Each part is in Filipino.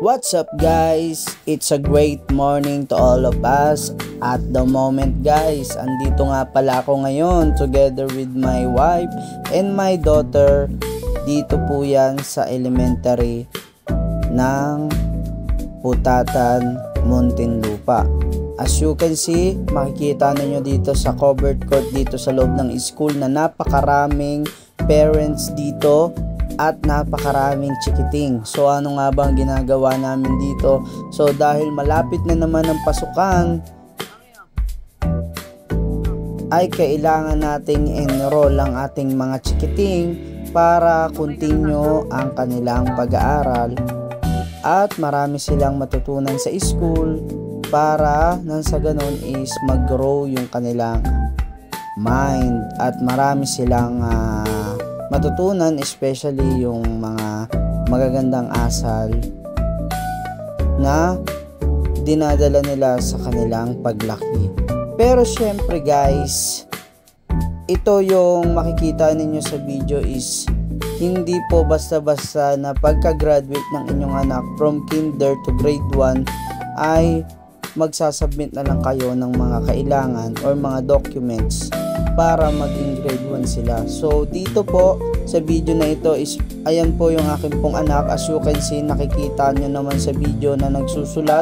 What's up guys? It's a great morning to all of us. At the moment guys, andito nga pala ako ngayon together with my wife and my daughter. Dito po yan sa elementary ng Putatan, Muntinlupa. As you can see, makikita ninyo dito sa covered court dito sa loob ng school na napakaraming parents dito at napakaraming chikiting. So ano nga bang ginagawa namin dito? So dahil malapit na naman ang pasukan, ay kailangan nating enroll ang ating mga chikiting para continue ang kanilang pag-aaral at marami silang matutunan sa school para nang sa ganun is mag-grow yung kanilang mind at marami silang matutunan, especially yung mga magagandang asal na dinadala nila sa kanilang paglaki. Pero syempre guys, ito yung makikita ninyo sa video is hindi po basta-basta na pagka-graduate ng inyong anak from kinder to grade 1 ay magsasubmit na lang kayo ng mga kailangan or mga documents para maging grade 1 sila. So dito po sa video na ito is ayan po yung aking pong anak. As you can see, nakikita nyo naman sa video na nagsusulat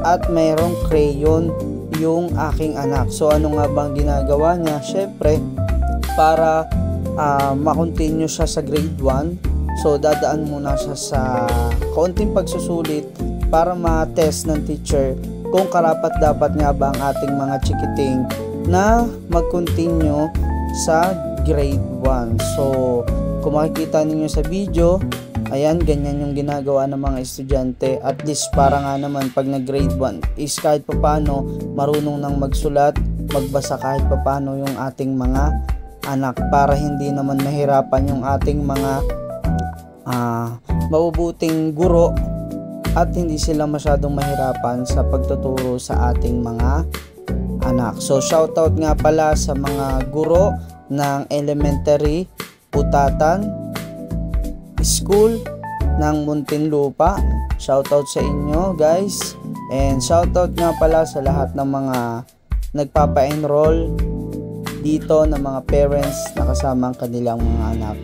at mayroong crayon yung aking anak. So ano nga bang ginagawa niya? Syempre para makontinue siya sa grade 1, so dadaan muna siya sa kaunting pagsusulit para ma-test ng teacher kung karapat dapat nga ba ang ating mga chikiting na mag-continue sa grade 1. So kung makikita ninyo sa video, ayan, ganyan yung ginagawa ng mga estudyante. At least para nga naman pag nag-grade 1 is kahit papano marunong nang magsulat, magbasa kahit papano yung ating mga anak, para hindi naman mahirapan yung ating mga mabubuting guro at hindi sila masyadong mahirapan sa pagtuturo sa ating mga anak. So shoutout nga pala sa mga guro ng elementary Putatan School ng Muntinlupa. Shoutout sa inyo guys, and shoutout nga pala sa lahat ng mga nagpapa-enroll dito ng mga parents na kasama ang kanilang mga anak.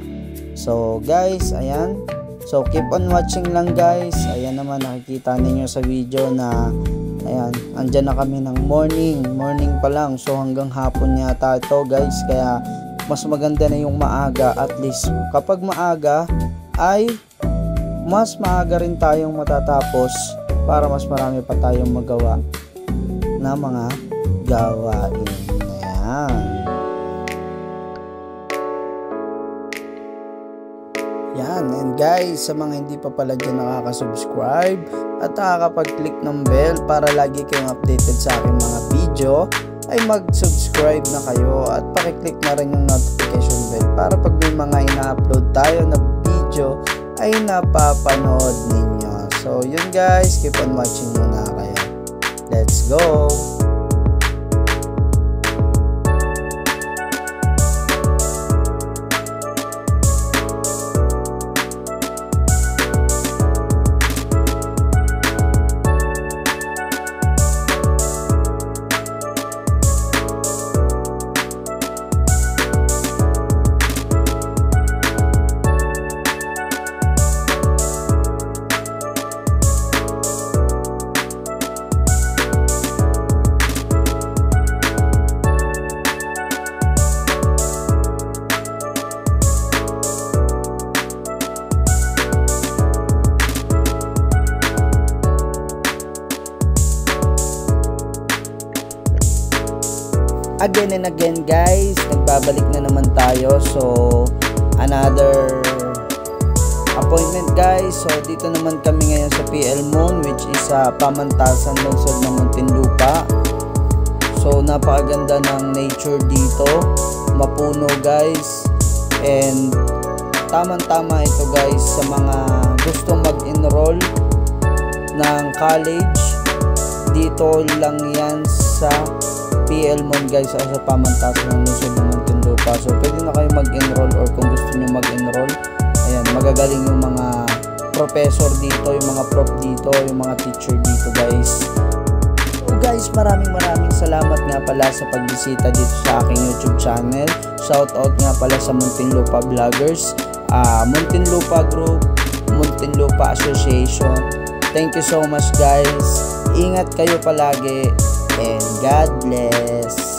So guys, ayan, so keep on watching lang guys. Ayan naman, nakikita ninyo sa video na ayan, andyan na kami ng morning pa lang. So hanggang hapon yata ito guys, kaya mas maganda na yung maaga. At least kapag maaga ay mas maaga rin tayong matatapos para mas marami pa tayong magawa na mga gawain. Ayan. Yan, and guys, sa mga hindi pa pala dyan nakaka-subscribe at nakakapag-click ng bell para lagi kayong updated sa aking mga video, ay mag-subscribe na kayo at pakiclick na rin yung notification bell para pag may mga ina-upload tayo na video ay napapanood ninyo. So yun guys, keep on watching muna kayo. Let's go! Again and again guys, nagbabalik na naman tayo. So another appointment guys. So dito naman kami ngayon sa PL Moon, which is Pamantasan, lungsod ng Muntinlupa. So napakaganda ng nature dito, mapuno guys, and tamang-tama ito guys sa mga gustong mag-enroll ng college. Dito lang yan sa PL Moon guys, sa Pamantasan ng lungsod ng Muntinlupa. So pwede na kayo mag-enroll, or kung gusto nyo mag-enroll, ayan, magagaling yung mga professor dito, yung mga prof dito, yung mga teacher dito guys. So guys, maraming salamat nga pala sa pagbisita dito sa aking YouTube channel. Shoutout nga pala sa Muntinlupa Vloggers, Muntinlupa Group, Muntinlupa Association. Thank you so much guys. Ingat kayo palagi and God bless.